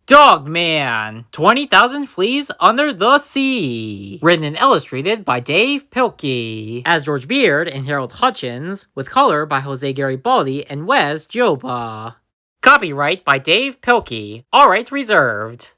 Dogman, 20,000 Fleas Under the Sea. Written and illustrated by Dav Pilkey. As George Beard and Harold Hutchins, with color by Jose Garibaldi and Wes Joba. Copyright by Dav Pilkey. All rights reserved.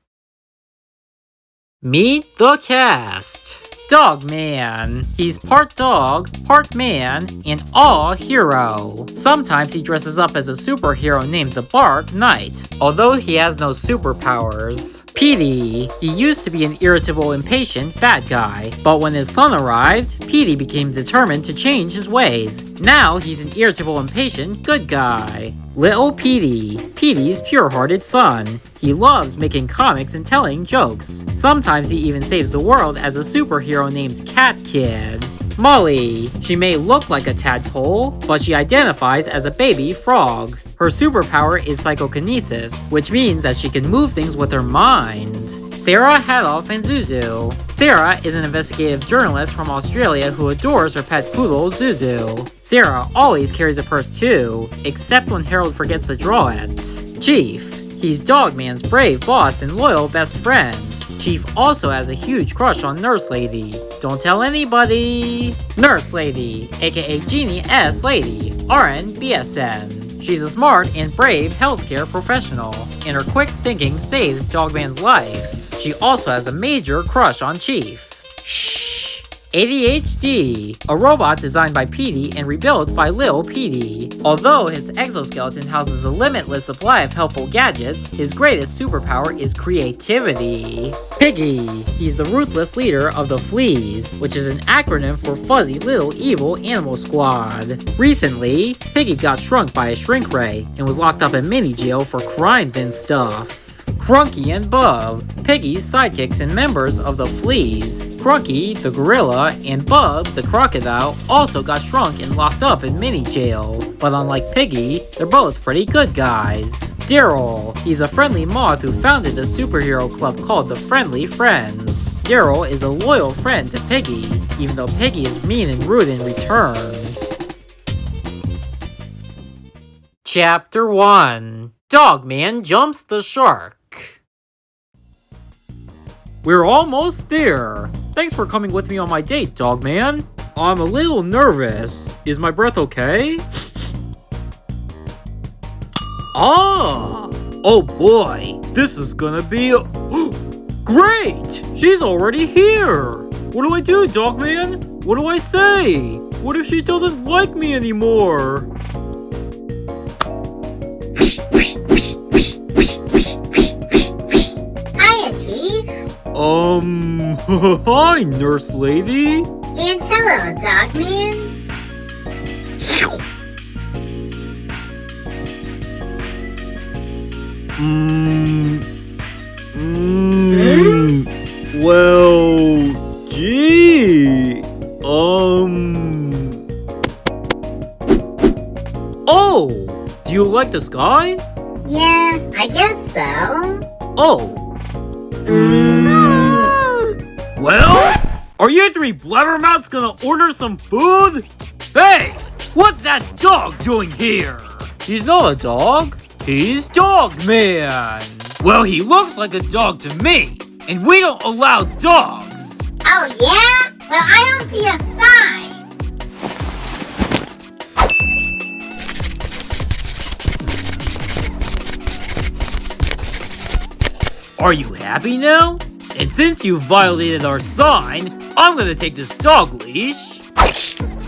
Meet the cast. Dogman. He's part dog, part man, and all hero. Sometimes he dresses up as a superhero named the Bark Knight, although he has no superpowers. Petey. He used to be an irritable, impatient bad guy, but when his son arrived, Petey became determined to change his ways. Now he's an irritable, impatient good guy. Li'l Petey. Petey's pure-hearted son. He loves making comics and telling jokes. Sometimes he even saves the world as a superhero named Cat Kid. Molly. She may look like a tadpole, but she identifies as a baby frog. Her superpower is psychokinesis, which means that she can move things with her mind. Sarah, Hadoff, and Zuzu. Sarah is an investigative journalist from Australia who adores her pet poodle, Zuzu. Sarah always carries a purse too, except when Harold forgets to draw it. Chief. He's Dogman's brave boss and loyal best friend. Chief also has a huge crush on Nurse Lady. Don't tell anybody! Nurse Lady, aka Genie S. Lady, RN BSN. She's a smart and brave healthcare professional, and her quick thinking saved Dogman's life. She also has a major crush on Chief. Shh! ADHD, a robot designed by Petey and rebuilt by Li'l Petey. Although his exoskeleton houses a limitless supply of helpful gadgets, his greatest superpower is creativity. Piggy, he's the ruthless leader of the Fleas, which is an acronym for Fuzzy Little Evil Animal Squad. Recently, Piggy got shrunk by a shrink ray and was locked up in mini jail for crimes and stuff. Crunky and Bub, Piggy's sidekicks and members of the Fleas. Crunky, the gorilla, and Bub, the crocodile, also got shrunk and locked up in mini jail. But unlike Piggy, they're both pretty good guys. Daryl, he's a friendly moth who founded a superhero club called the Friendly Friends. Daryl is a loyal friend to Piggy, even though Piggy is mean and rude in return. Chapter 1. Dogman Jumps the Shark. We're almost there. Thanks for coming with me on my date, Dogman. I'm a little nervous. Is my breath okay? Oh boy, this is gonna be great! She's already here! What do I do, Dogman? What do I say? What if she doesn't like me anymore? Hi, Nurse Lady. And hello, Dogman. Well, gee. Oh, do you like the sky? Yeah, I guess so. Oh. Well, are you three blabbermouths gonna order some food? Hey, what's that dog doing here? He's not a dog. He's Dogman. Well, he looks like a dog to me, and we don't allow dogs. Oh yeah? Well, I don't see a sign. Are you happy now? And since you violated our sign, I'm gonna take this dog leash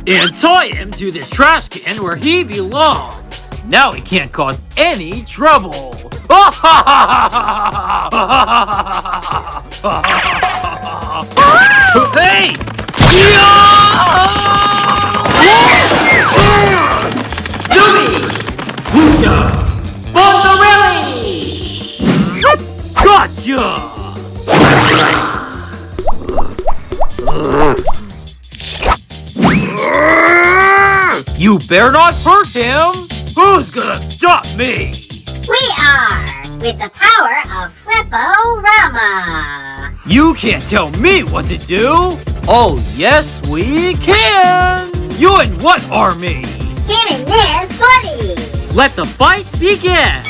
and tie him to this trash can where he belongs. Now he can't cause any trouble. Hey! Buncha! Gotcha! You better not hurt him! Who's gonna stop me? We are, with the power of Supa-Rama. You can't tell me what to do! Oh, yes, we can! You in what army? Him and this buddy. Let the fight begin!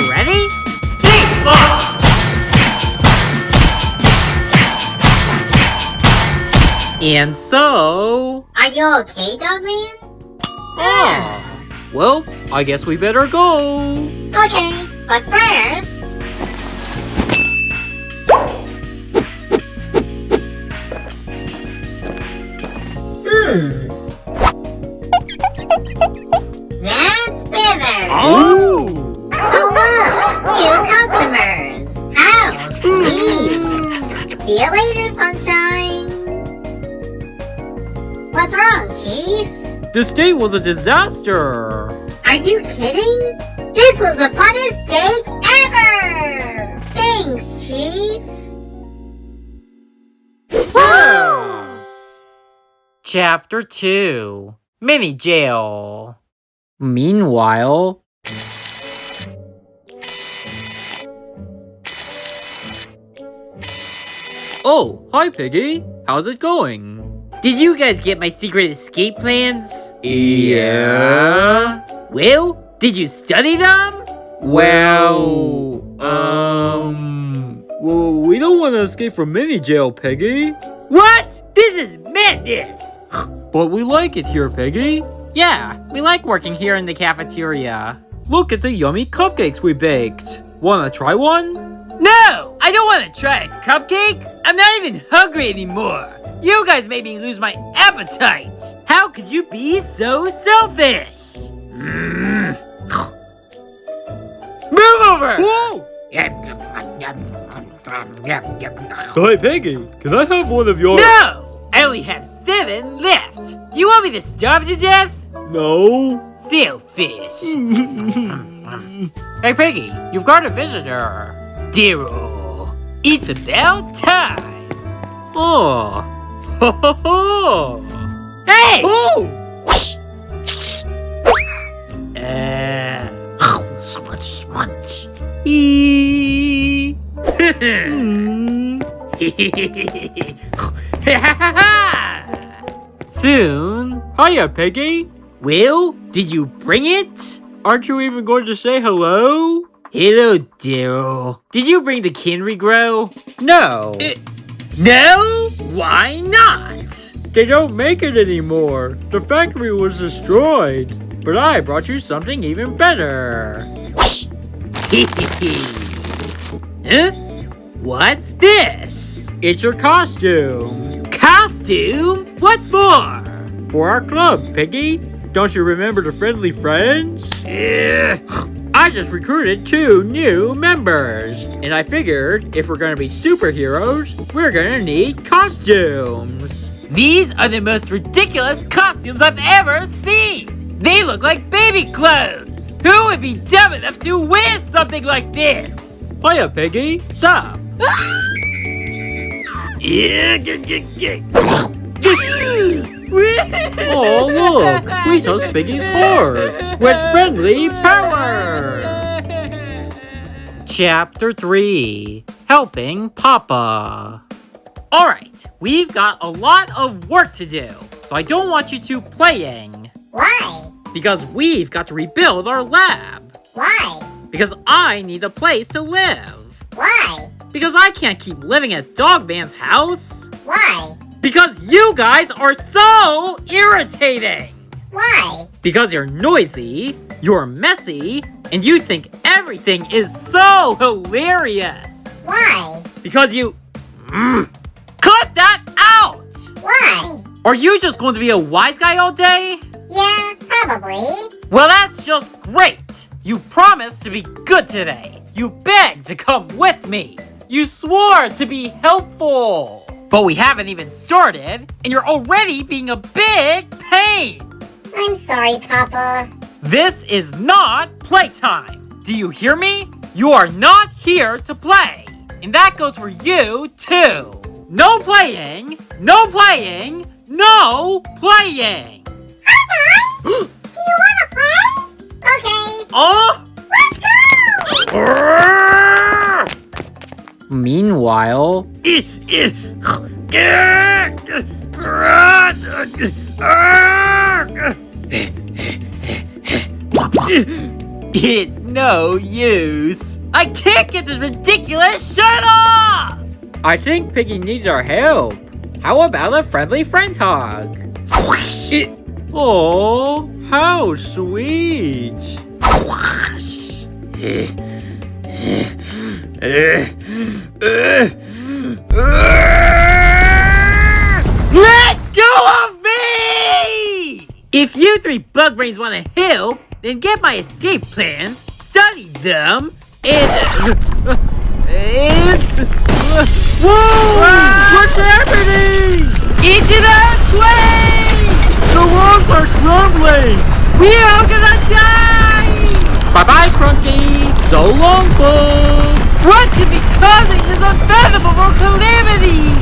Ready? Think And so... Are you okay, Dogman? Well, I guess we better go. Okay, but first... That's better! Oh! Oh look! New customers! How sweet! See you later, sunshine! What's wrong, Chief? This date was a disaster. Are you kidding? This was the funnest date ever! Thanks, Chief! Chapter 2. Mini Jail. Meanwhile... Oh, hi Piggy. How's it going? Did you guys get my secret escape plans? Yeah. Well, did you study them? Well, we don't want to escape from mini jail, Piggy. What? This is madness! But we like it here, Piggy. Yeah, we like working here in the cafeteria. Look at the yummy cupcakes we baked. Wanna try one? No! I don't want to try a cupcake! I'm not even hungry anymore! You guys made me lose my appetite! How could you be so selfish? Move over! Whoa! Hey, Piggy, can I have one of yours? No! I only have 7 left! Do you want me to starve to death? No. Selfish. Hey, Piggy, you've got a visitor. Daryl, it's about time. Oh. Ho ho ho! Hey! Oh! Smudge. Soon. Hiya, Piggy. Well, did you bring it? Aren't you even going to say hello? Hello, Daryl. Did you bring the Kinry Grow? No. No? Why not? They don't make it anymore. The factory was destroyed. But I brought you something even better. Huh? What's this? It's your costume. Costume? What for? For our club, Piggy. Don't you remember the friendly friends? I just recruited 2 new members. And I figured if we're gonna be superheroes, we're gonna need costumes. These are the most ridiculous costumes I've ever seen. They look like baby clothes. Who would be dumb enough to wear something like this? Hiya, Piggy. Sup? Oh, look! We touched Piggy's heart with friendly power! Chapter 3. Helping Papa. Alright, we've got a lot of work to do, so I don't want you two playing. Why? Because we've got to rebuild our lab. Why? Because I need a place to live. Why? Because I can't keep living at Dogman's house. Why? Because you guys are so irritating. Why? Because you're noisy, you're messy, and you think everything is so hilarious. Why? Because you... Cut that out! Why? Are you just going to be a wise guy all day? Yeah, probably. Well, that's just great! You promised to be good today. You begged to come with me. You swore to be helpful. But we haven't even started, and you're already being a big pain. I'm sorry, Papa. This is not playtime. Do you hear me? You are not here to play. And that goes for you, too. No playing, no playing, no playing. Hi, guys. Do you want to play? Okay. Let's go! Meanwhile... It's no use. I can't get this ridiculous shirt off! I think Piggy needs our help. How about a friendly friend hug? Squish! Oh, how sweet! Squash! Let go of me! If you three bug brains want to help, then get my escape plans, study them, and whoa! What's happening? It's an earthquake! The walls are crumbling! We're all gonna die! Bye-bye, Crunky! So long, Bug! What could be causing this unfathomable calamity?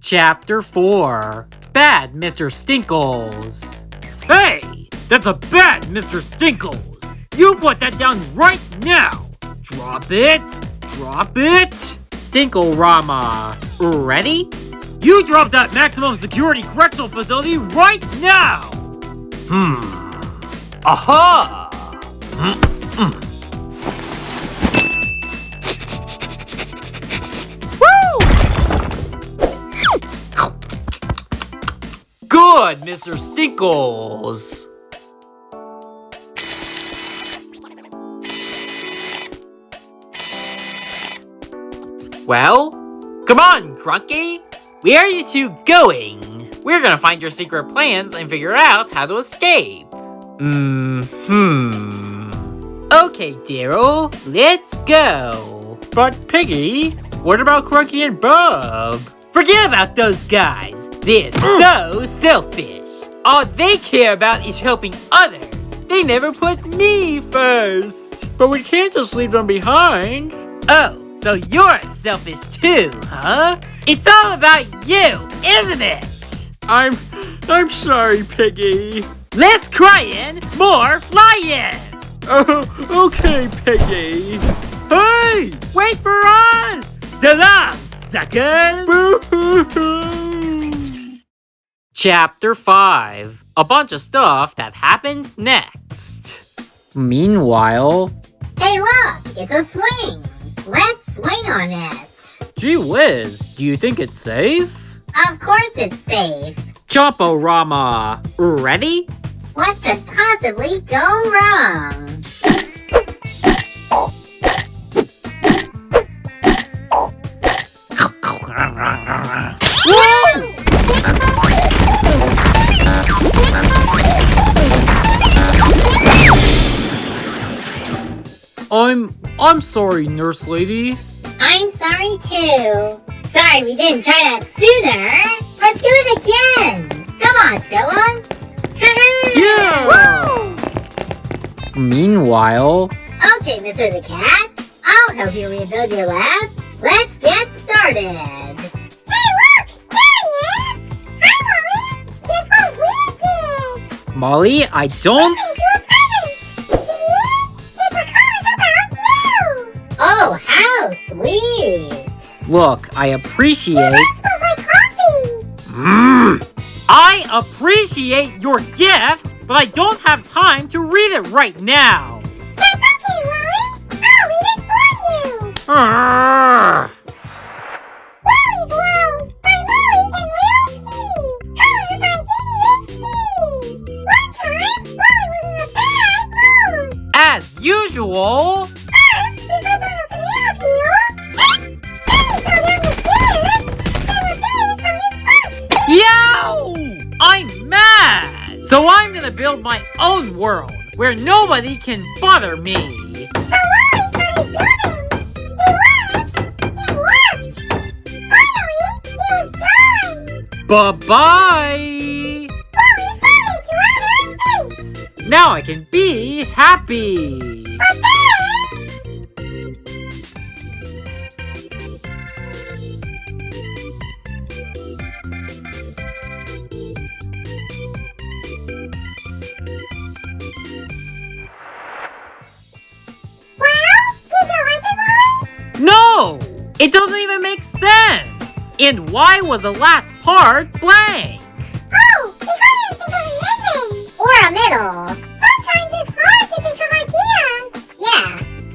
Chapter 4. Bad Mr. Stinkles. Hey! That's a bad Mr. Stinkles! You put that down right now! Drop it! Drop it! Stinkle-Rama. Ready? You drop that maximum security correctional facility right now! Aha! Good, Mr. Stinkles! Well, come on, Crunky! Where are you two going? We're gonna find your secret plans and figure out how to escape. Okay, Daryl, let's go. But Piggy, what about Crunky and Bob? Forget about those guys. They're so selfish. All they care about is helping others. They never put me first. But we can't just leave them behind. Oh, so you're selfish too, huh? It's all about you, isn't it? I'm sorry, Piggy. Less crying, more flying. Oh, okay, Piggy. Hey, wait for us. So long, suckers. Chapter 5. A bunch of stuff that happened next. Meanwhile... Hey look, it's a swing. Let's swing on it. Gee whiz, do you think it's safe? Of course it's safe. Chomp-O-Rama. Ready? What could possibly go wrong? I'm sorry, nurse lady. I'm sorry too. Sorry we didn't try that sooner. Let's do it again. Come on, fellas. Yeah! Meanwhile... Okay, Mr. the Cat. I'll help you rebuild your lab. Let's get started. Hey, look! There he is! Hi, Molly! Guess what we did? Molly, I don't... Oh, how sweet! Look, I appreciate... That smells like coffee! I appreciate your gift, but I don't have time to read it right now. That's okay, Wally. I'll read it for you. Wally's World by Molly and Li'l Petey. Colored by ADHD. One time, Wally was in a bad mood. As usual... First, he slipped on a banana peel. Then he fell down the stairs. There were bees on his butt. Yow! I'm mad! So I'm gonna build my own world, where nobody can bother me. So Wally started building. It worked. Finally, he was done. Bye-bye! Wally flew into outer space. Now I can be happy! But then... No! It doesn't even make sense! And why was the last part blank? Oh, we couldn't think of an ending! Or a middle. Sometimes it's hard to think of ideas. Yeah.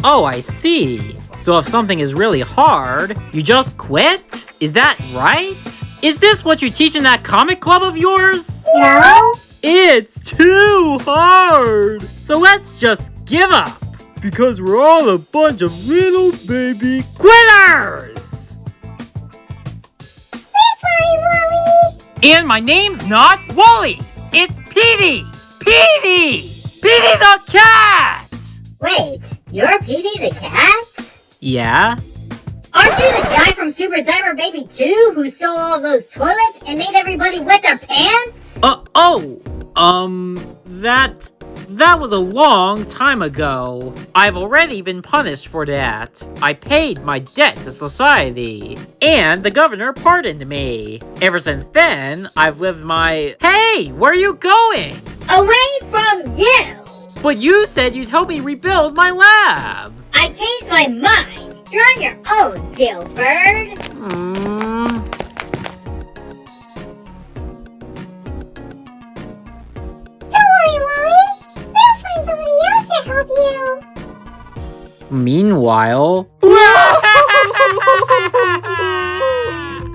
Oh, I see. So if something is really hard, you just quit? Is that right? Is this what you teach in that comic club of yours? No? It's too hard! So let's just give up! Because we're all a bunch of little baby quitters! We're sorry, Wally. And my name's not Wally! It's Petey! Petey! Petey the cat! Wait, you're Petey the cat? Yeah? Aren't you the guy from Super Diaper Baby 2 who stole all those toilets and made everybody wet their pants? That was a long time ago. I've already been punished for that. I paid my debt to society, and the governor pardoned me. Ever since then, I've lived my... Hey, where are you going? Away from you! But you said you'd help me rebuild my lab. I changed my mind. You're on your own, jailbird. Don't worry, Wally. We'll find somebody else to help you. Meanwhile...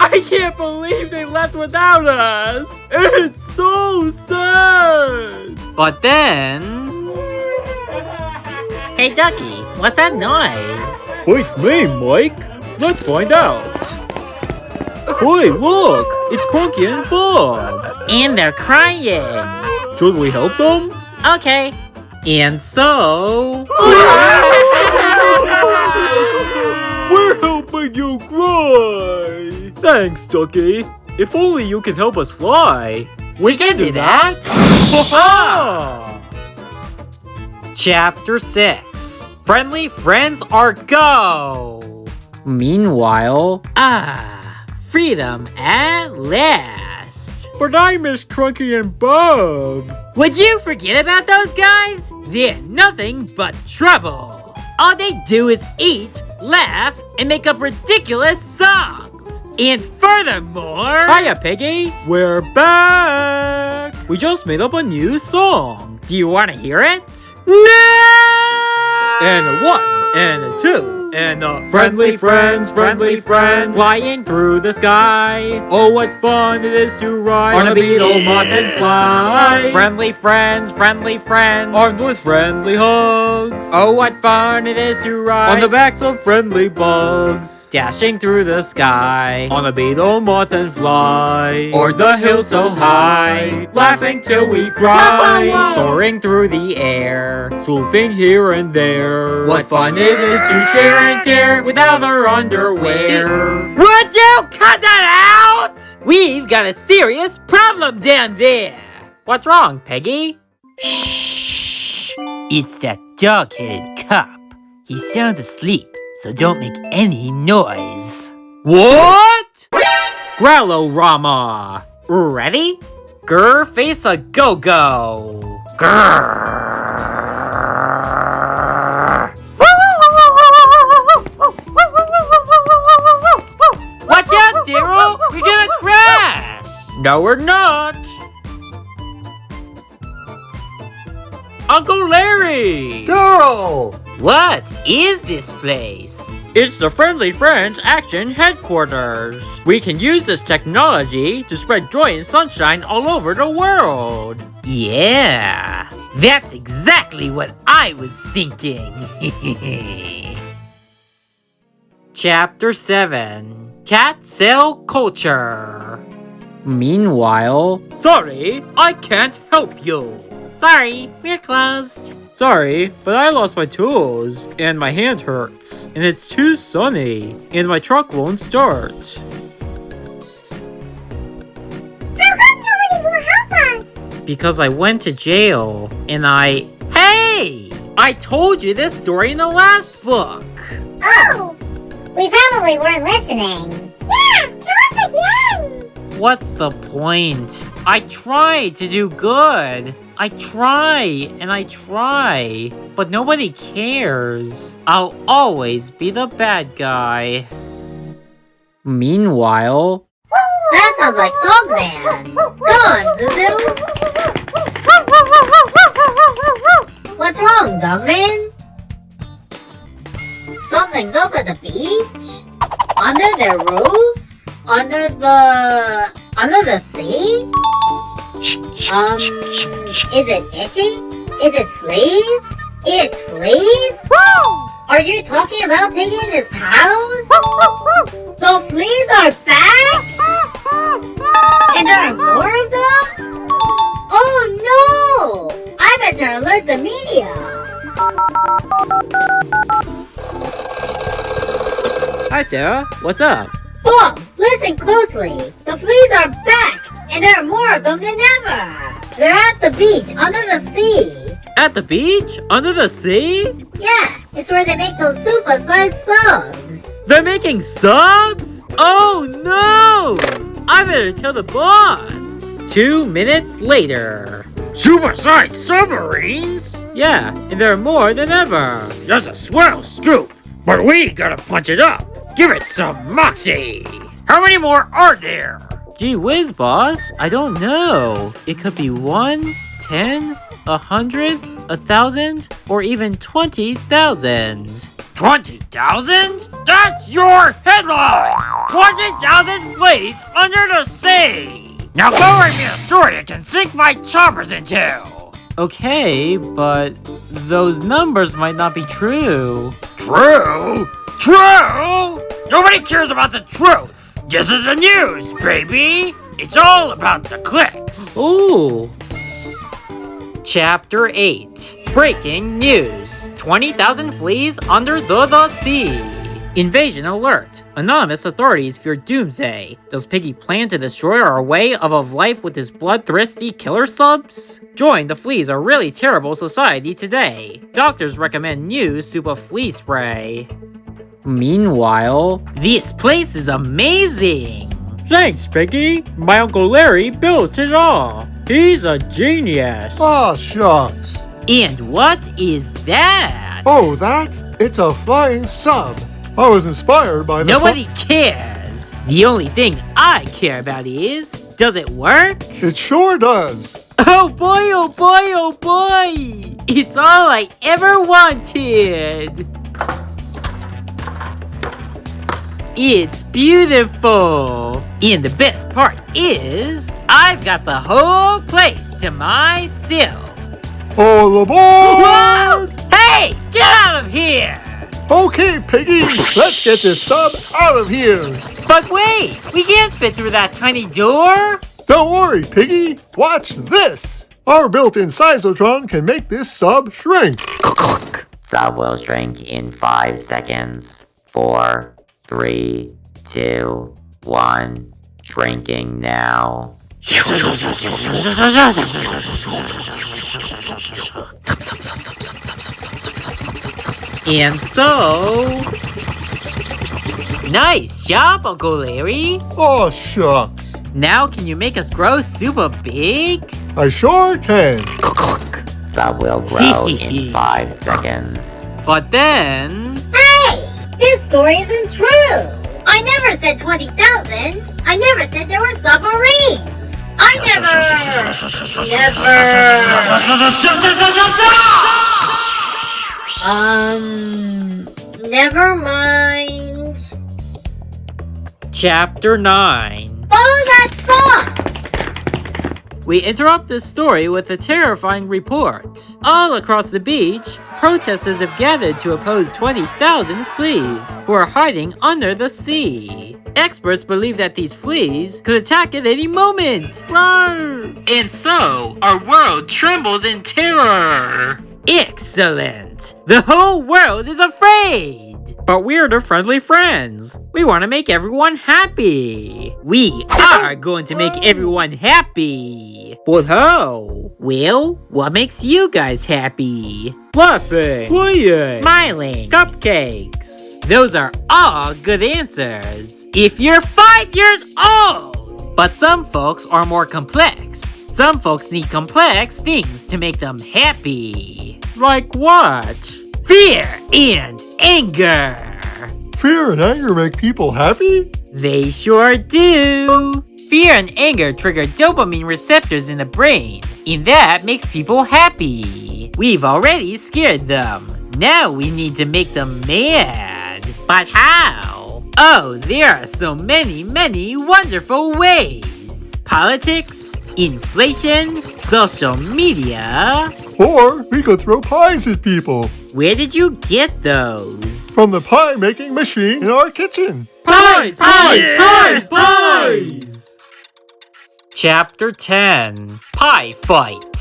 I can't believe they left without us! It's so sad! But then... Hey, Ducky, what's that noise? It's me, Mike. Let's find out. Hey, look! It's Crunky and Bob. And they're crying. Should we help them? Okay. And so... We're helping you cry! Thanks, Ducky. If only you can help us fly. We can do that? Chapter 6. Friendly friends are go! Meanwhile... freedom at last! But I miss Crunky and Bob. Would you forget about those guys? They're nothing but trouble. All they do is eat, laugh, and make up ridiculous songs. And furthermore... Hiya, Piggy. We're back. We just made up a new song. Do you want to hear it? No! And a 1, and a 2, and a friendly friends, flying through the sky. Oh, what fun it is to ride On a beetle, moth, and fly. Friendly friends, armed with friendly hugs. Oh, what fun it is to ride On the backs of friendly bugs. dashing through the sky. On a beetle, moth, and fly. O'er the hill so high, laughing till we cry. soaring through the air. Swooping here and there. What fun it is to share and care without our underwear. Would you cut that out? We've got a serious problem down there. What's wrong, Peggy? Shh. It's that dog-headed cop. He's sound asleep, so don't make any noise. What? Growlo-Rama. Ready? Grr face a go-go. Grrr. Watch out, Daryl! We're gonna crash! No, we're not! Uncle Larry! Daryl! What is this place? It's the Friendly Friends Action Headquarters. We can use this technology to spread joy and sunshine all over the world. Yeah, that's exactly what I was thinking. Chapter 7. Cat Cell Culture. Meanwhile... Sorry, I can't help you. Sorry, we're closed. Sorry, but I lost my tools, and my hand hurts, and it's too sunny, and my truck won't start. How come nobody will help us? Because I went to jail, and I... Hey! I told you this story in the last book. Oh, we probably weren't listening. Yeah, tell us again. What's the point? I try to do good. I try and I try, but nobody cares. I'll always be the bad guy. Meanwhile... That sounds like Dogman. Go on, Zuzu. What's wrong, Dogman? Something's up at the beach? Under their roof? under the sea? Is it itchy? Is it fleas? It's fleas? Are you talking about Piggy and his pals? The fleas are back? And there are more of them? Oh no! I better alert the media. Hi, Sarah. What's up? Bob, listen closely. The fleas are back, and there are more of them than ever. They're at the beach under the sea. At the beach? Under the sea? Yeah, it's where they make those super-sized subs. They're making subs? Oh no! I better tell the boss. 2 minutes later. Super-sized submarines? Yeah, and there are more than ever. That's a swell scoop, but we gotta punch it up. Give it some moxie. How many more are there? Gee whiz, boss. I don't know. It could be 1, 10, 100, 1,000, or even 20,000. 20,000? That's your headline! 20,000 fleas under the sea! Now go write me a story I can sink my choppers into! Okay, but those numbers might not be true. True? True? Nobody cares about the truth! This is the news, baby! It's all about the clicks! Ooh! Chapter 8. Breaking news. 20,000 fleas under the sea. Invasion alert. Anonymous authorities fear doomsday. Does Piggy plan to destroy our way of life with his bloodthirsty killer subs? Join the Fleas Are Really Terrible Society today. Doctors recommend new Supa flea spray. Meanwhile, this place is amazing! Thanks, Piggy. My Uncle Larry built it all. He's a genius. Ah, shucks. And what is that? Oh, that? It's a flying sub. I was inspired by the Nobody cares. The only thing I care about is, does it work? It sure does. Oh boy, oh boy, oh boy! It's all I ever wanted! It's beautiful! And the best part is, I've got the whole place to myself! All aboard! Whoa! Hey! Get out of here! Okay, Piggy, let's get this sub out of here. But wait! We can't fit through that tiny door! Don't worry, Piggy. Watch this. Our built-in Sizotron can make this sub shrink. Sub will shrink in 5 seconds. 4, 3, 2, 1. Shrinking now. And so... Nice job, Uncle Larry! Oh, shucks. Now can you make us grow super big? I sure can. Sub will grow in 5 seconds. But then... Hey! This story isn't true! I never said 20,000! I never said there were submarines! I never mind. Chapter 9. Follow that song! We interrupt this story with a terrifying report. All across the beach, protesters have gathered to oppose 20,000 fleas who are hiding under the sea. Experts believe that these fleas could attack at any moment. Roar! And so, our world trembles in terror. Excellent! The whole world is afraid! But we're their friendly friends. We want to make everyone happy. We are going to make everyone happy. But how? Well, what makes you guys happy? Laughing, playing, smiling, cupcakes. Those are all good answers. If you're 5 years old! But some folks are more complex. Some folks need complex things to make them happy. Like what? Fear and anger. Fear and anger make people happy? They sure do. Fear and anger trigger dopamine receptors in the brain, and that makes people happy. We've already scared them. Now we need to make them mad. But how? Oh, there are so many, many wonderful ways. Politics, inflation, social media. Or we could throw pies at people. Where did you get those? From the pie making machine in our kitchen. Pies! Chapter 10, Pie Fight.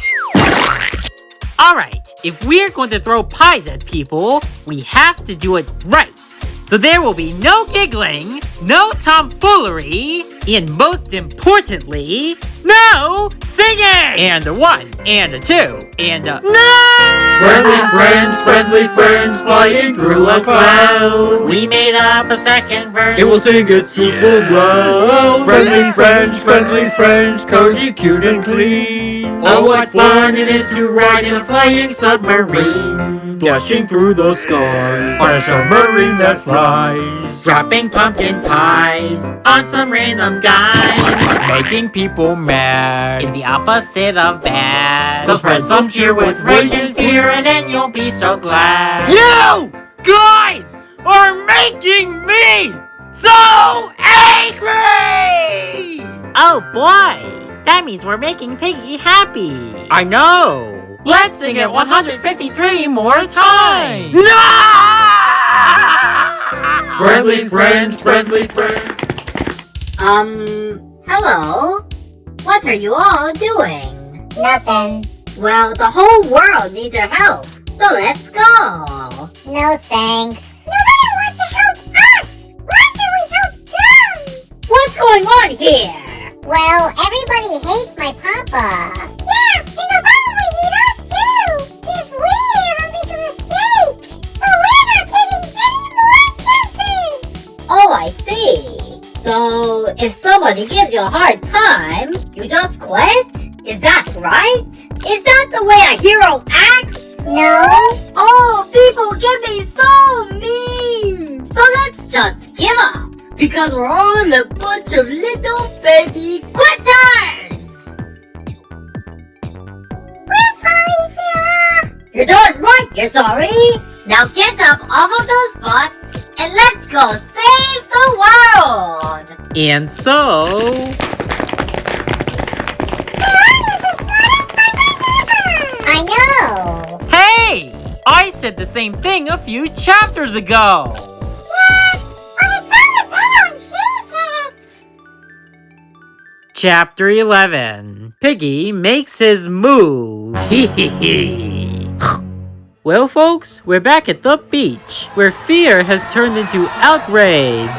Alright, if we're going to throw pies at people, we have to do it right. So there will be no giggling, no tomfoolery, and most importantly, no singing! And a 1, and a 2, and a... No! Friendly friends, flying through a cloud. We made up a second verse. It will sing it super well. Friendly friends, cozy, cute, and clean. Oh, what fun it is to ride in a flying submarine. Dashing through the skies on a submarine that flies. Dropping pumpkin pies on some random guy. Making people mad Is the opposite of bad. So spread some cheer with rage and fear, and then you'll be so glad. You guys are making me so angry! Oh boy, that means we're making Piggy happy. I know. Let's sing it 153 more times. No! Friendly friends. Hello? What are you all doing? Nothing. Well, the whole world needs your help, so let's go. No thanks. Nobody wants to help us! Why should we help them? What's going on here? Well, everybody hates my papa. Yeah, and they'll probably hate us too! If we ever make a mistake! So we're not taking any more chances! Oh, I see. So, if somebody gives you a hard time, you just quit? Is that right? Is that the way a hero acts? No. Oh, people can be so mean! So let's just give up, because we're all a bunch of little baby quitters! We're sorry, Sarah! You're doing right, you're sorry! Now get up off of those butts, and let's go save the world! And so... I know! Hey! I said the same thing a few chapters ago! Yeah, but it sounded better when she said it! Chapter 11, Piggy makes his move. Well, folks, we're back at the beach, where fear has turned into outrage.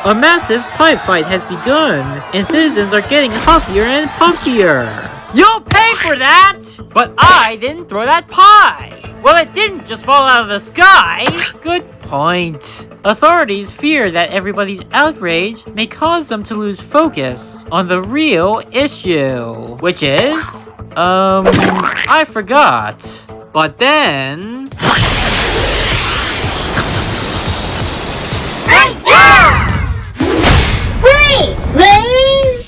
A massive pie fight has begun, and citizens are getting huffier and puffier. You'll pay for that! But I didn't throw that pie! Well, it didn't just fall out of the sky! Good point. Authorities fear that everybody's outrage may cause them to lose focus on the real issue. Which is... I forgot. But then... Freeze, please!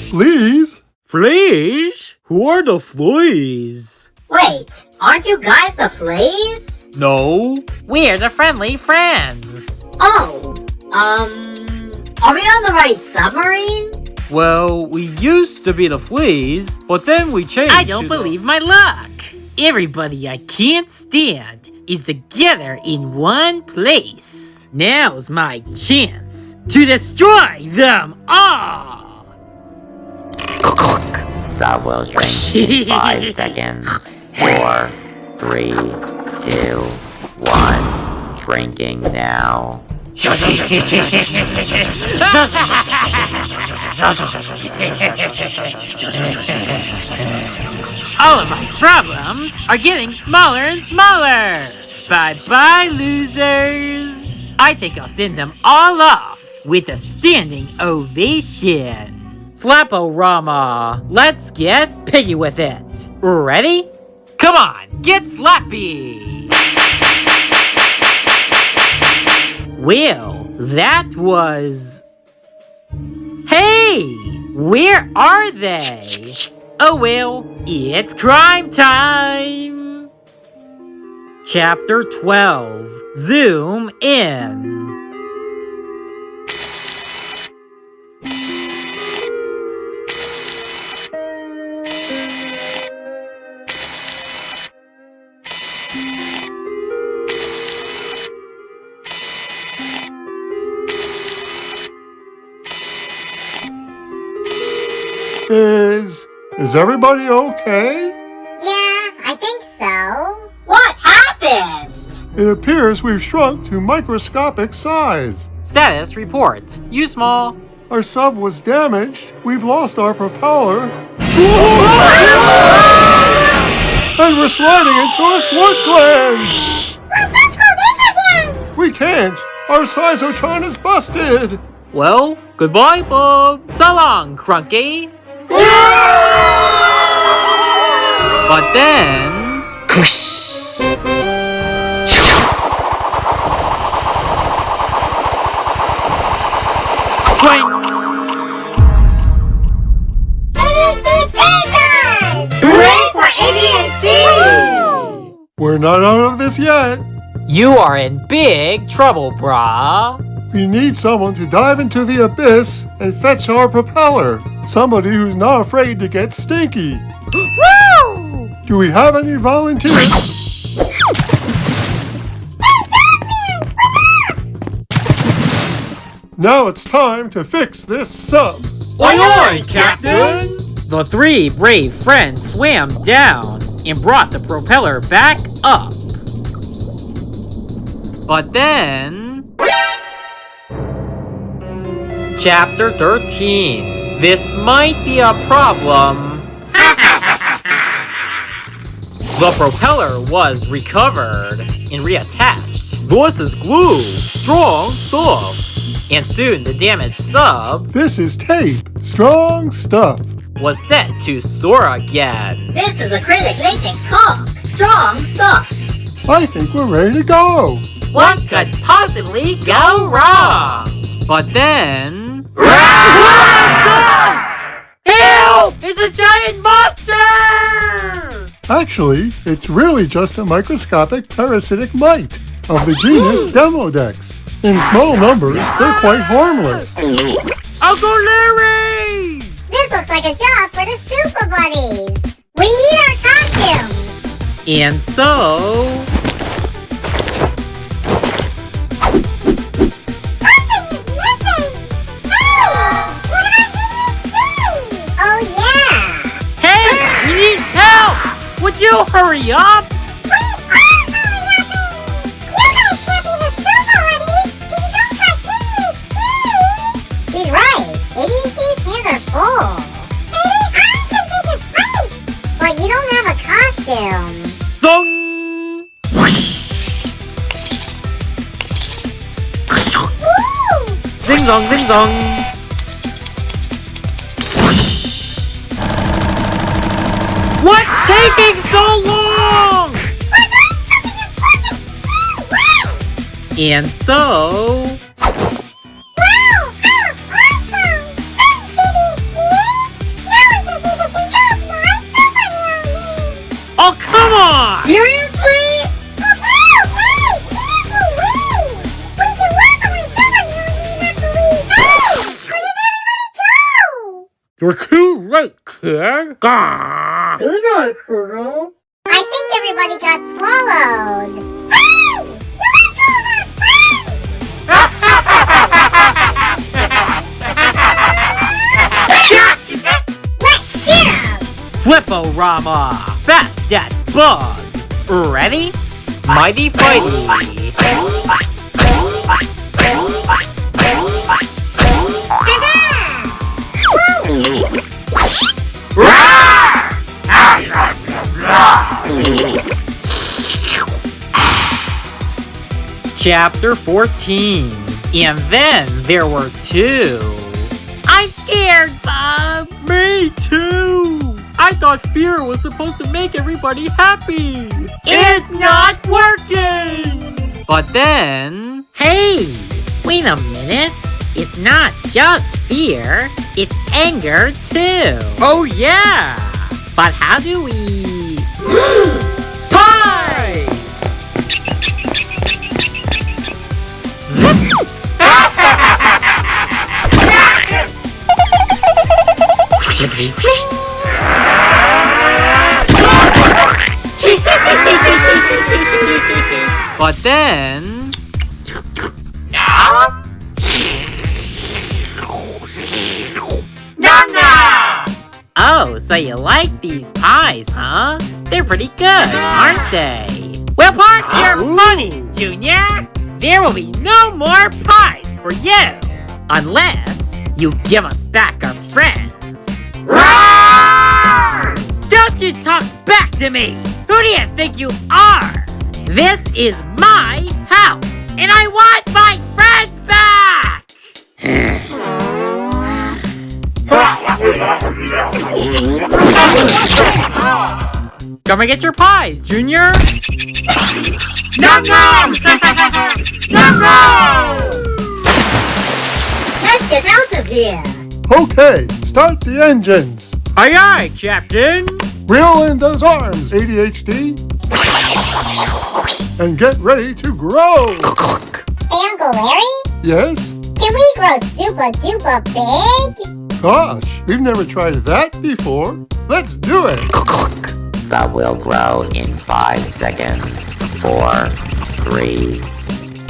Fleas? Fleas? Who are the fleas? Wait, aren't you guys the Fleas? No. We're the friendly friends. Oh, are we on the right submarine? Well, we used to be the fleas, but then we changed. I don't believe my luck. Everybody I can't stand is together in one place. Now's my chance to destroy them all. Stop will drink in 5 seconds. 4, 3, 2, 1. Drinking now. All of my problems are getting smaller and smaller. Bye-bye, losers. I think I'll send them all off with a standing ovation. Slap-O-Rama, let's get Piggy with it. Ready? Come on, get slappy. Well, that was... Hey! Where are they? Oh well, it's crime time! Chapter 12, Zoom in. Is everybody okay? Yeah, I think so. What happened? It appears we've shrunk to microscopic size. Status report. You small. Our sub was damaged. We've lost our propeller. And we're sliding into a sword gland. Let's just go big again. We can't. Our Sizotron is busted. Well, goodbye, Bob. So long, Crunky. But then... Swing! Hooray for ABNC! We're not out of this yet. You are in big trouble, brah. We need someone to dive into the abyss and fetch our propeller. Somebody who's not afraid to get stinky. Woo! Do we have any volunteers? Now it's time to fix this sub. Oi, oi, Captain! The three brave friends swam down and brought the propeller back up. But then... Chapter 13. This might be a problem. The propeller was recovered and reattached. This is glue. Strong stuff. And soon the damaged sub This is tape. Strong stuff. was set to soar again. This is a critic making talk. Strong stuff. I think we're ready to go. What could possibly go wrong? But then... Help! It's a giant monster! Actually, it's really just a microscopic parasitic mite of the genus Demodex. In small numbers, they're quite harmless. Uncle Larry! This looks like a job for the Supa Buddies. We need our costumes. And so... Something is missing. Hey, what about EDC? Oh yeah. Hey! We need help! Would you hurry up? We are hurry-upping. You guys can't be the Supa Buddies if you don't have EDC. She's right. EDC's hands are full. Maybe I can take his place. But you don't have a costume. Zong! Woo! Zing zong, zing zong! What's taking so long? We're doing something important too. Wow! And so... Wow! How awesome! Thanks, EDC. Now we just need to think of my superhero name. Oh, come on! Seriously? Okay, wait! We can work on my superhero name after we... Hey! Where did everybody go? You're too late, kid. Gah. Be nice, Susie. I think everybody got swallowed. Hey! You went to our friends! Let's get him! Flippo-Rama! Bash that bug! Ready? Mighty Fighty! Chapter 14. And then there were two. I'm scared, Bob! Me too! I thought fear was supposed to make everybody happy! It's not working! But then... Hey! Wait a minute! It's not just fear, it's anger too! Oh yeah! But how do we... Pie! Zip! But then... Nom nom! Oh, so you like these pies, huh? They're pretty good, aren't they? Well, park your bunnies, Junior! There will be no more pies for you! Unless you give us back our friends. Roar! Don't you talk back to me! Who do you think you are? This is my house, and I want my friends back! Come and get your pies, Junior! Nom nom! Nom nom! Let's get out of here. Okay, start the engines. Aye aye, Captain! Reel in those arms, ADHD. And get ready to grow. Hey, Uncle Larry? Yes? Can we grow super duper big? Gosh, we've never tried that before. Let's do it. Sub will grow in 5 seconds. 4, 3.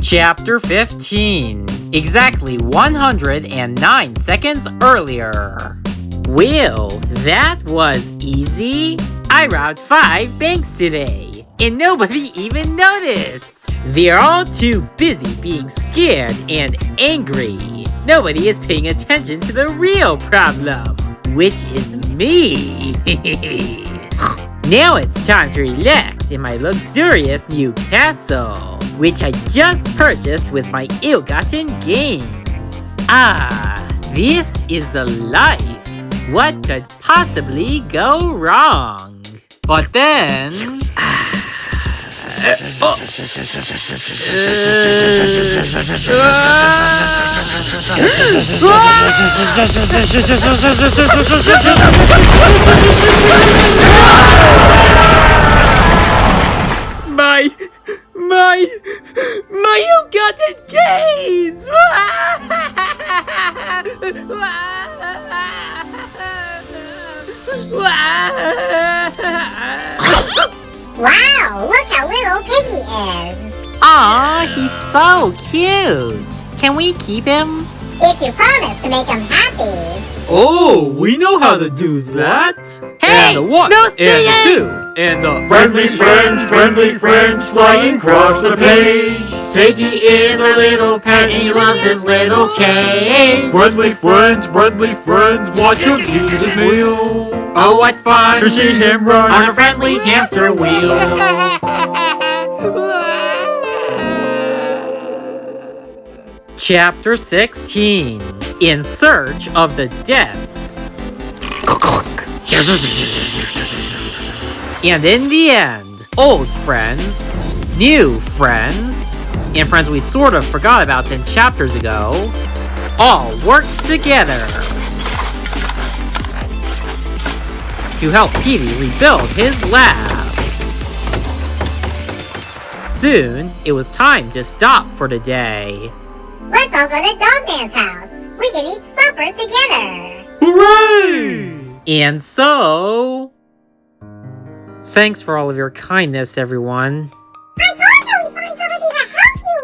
Chapter 15. Exactly 109 seconds earlier. Well, that was easy. I robbed 5 banks today, and nobody even noticed. They're all too busy being scared and angry. Nobody is paying attention to the real problem, which is me. Now it's time to relax in my luxurious new castle, which I just purchased with my ill-gotten gains. Ah, this is the life. What could possibly go wrong? But then... My ill-gotten gains! Wow, look how little Piggy is. Aw, he's so cute. Can we keep him? If you promise to make him happy. Oh, we know how to do that. Hey, and the 1, no and singing! the 2, and the friendly friends flying across the page. Piggy is a little pet and he loves his little cage. Friendly friends, watch him eat his meal. Oh, what fun to see him run on a friendly hamster wheel. Chapter 16. In Search of the Depth. And in the end, old friends, new friends, and friends we sort of forgot about 10 chapters ago, all worked together to help Petey rebuild his lab. Soon, it was time to stop for the day. Let's all go to Dogman's house. We can eat supper together. Hooray! And so... Thanks for all of your kindness, everyone. I told you we'd find somebody to help you,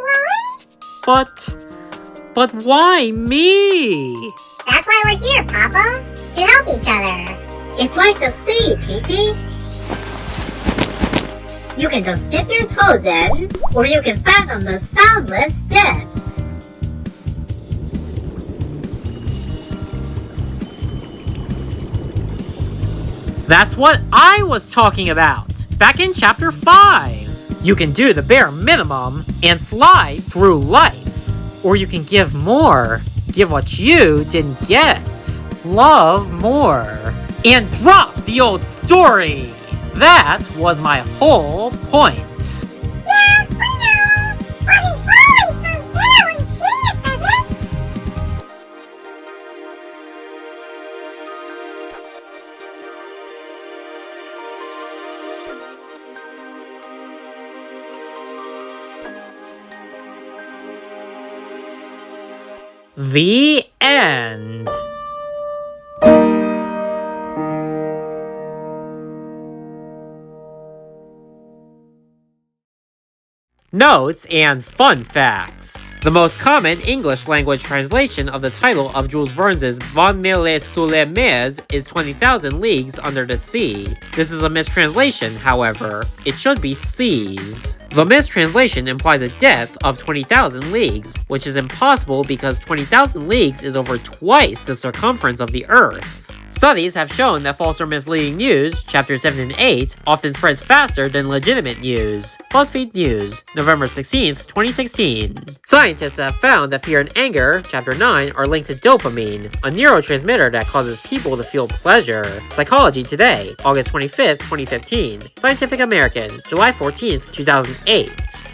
Wally. But why me? That's why we're here, Papa. To help each other. It's like the sea, Petey. You can just dip your toes in, or you can fathom the soundless depths. That's what I was talking about, back in chapter 5. You can do the bare minimum and slide through life. Or you can give more, give what you didn't get. Love more. And drop the old story. That was my whole point. Yeah, we know. But it always sounds better when she says it. The end. notes, and fun facts. The most common English language translation of the title of Jules Verne's 20 000 sous les mers is 20,000 leagues under the sea. This is a mistranslation, however. It should be seas. The mistranslation implies a depth of 20,000 leagues, which is impossible because 20,000 leagues is over twice the circumference of the Earth. Studies have shown that false or misleading news, chapters 7 and 8, often spreads faster than legitimate news. BuzzFeed News, November 16th, 2016. Scientists have found that fear and anger, chapter 9, are linked to dopamine, a neurotransmitter that causes people to feel pleasure. Psychology Today, August 25th, 2015. Scientific American, July 14th, 2008.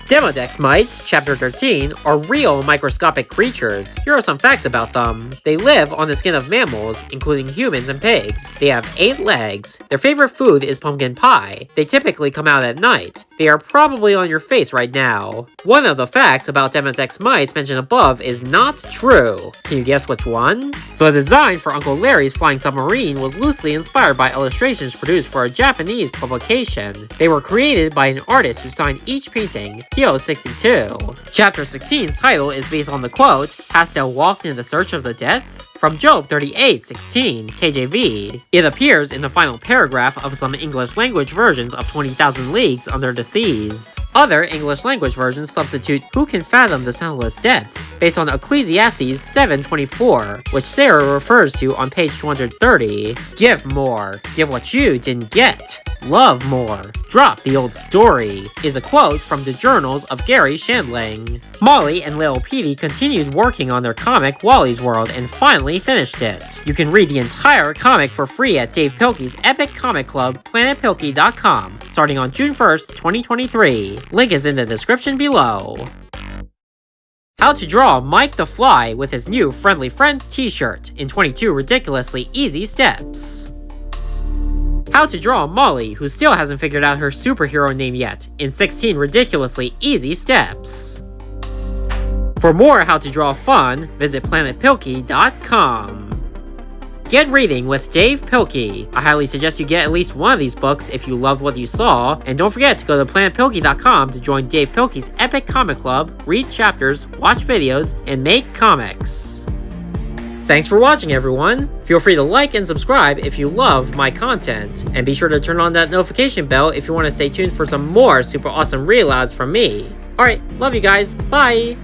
Demodex mites, chapter 13, are real microscopic creatures. Here are some facts about them. They live on the skin of mammals, including humans and pigs. They have 8 legs. Their favorite food is pumpkin pie. They typically come out at night. They are probably on your face right now. One of the facts about Demodex mites mentioned above is not true. Can you guess which one? The design for Uncle Larry's flying submarine was loosely inspired by illustrations produced for a Japanese publication. They were created by an artist who signed each painting, Kyo 62. Chapter 16's title is based on the quote, "Hast thou walked in the search of the death?" from Job 38:16, KJV. It appears in the final paragraph of some English language versions of 20,000 Leagues Under the Seas. Other English language versions substitute "Who can fathom the soundless depths?" based on Ecclesiastes 7:24, which Sarah refers to on page 230. Give more. Give what you didn't get. Love more. Drop the old story is a quote from the journals of Gary Shandling. Molly and Li'l Petey continued working on their comic Wally's World and finally finished it. You can read the entire comic for free at Dav Pilkey's epic comic club, planetpilkey.com, starting on June 1st, 2023. Link is in the description below. How to draw Mike the Fly with his new Friendly Friends t-shirt in 22 ridiculously easy steps. How to draw Molly, who still hasn't figured out her superhero name yet, in 16 ridiculously easy steps. For more how to draw fun, visit planetpilkey.com. Get reading with Dav Pilkey. I highly suggest you get at least one of these books if you loved what you saw, and don't forget to go to planetpilkey.com to join Dav Pilkey's epic comic club, read chapters, watch videos, and make comics. Thanks for watching, everyone. Feel free to like and subscribe if you love my content, and be sure to turn on that notification bell if you want to stay tuned for some more super awesome read-alouds from me. Alright, love you guys, bye!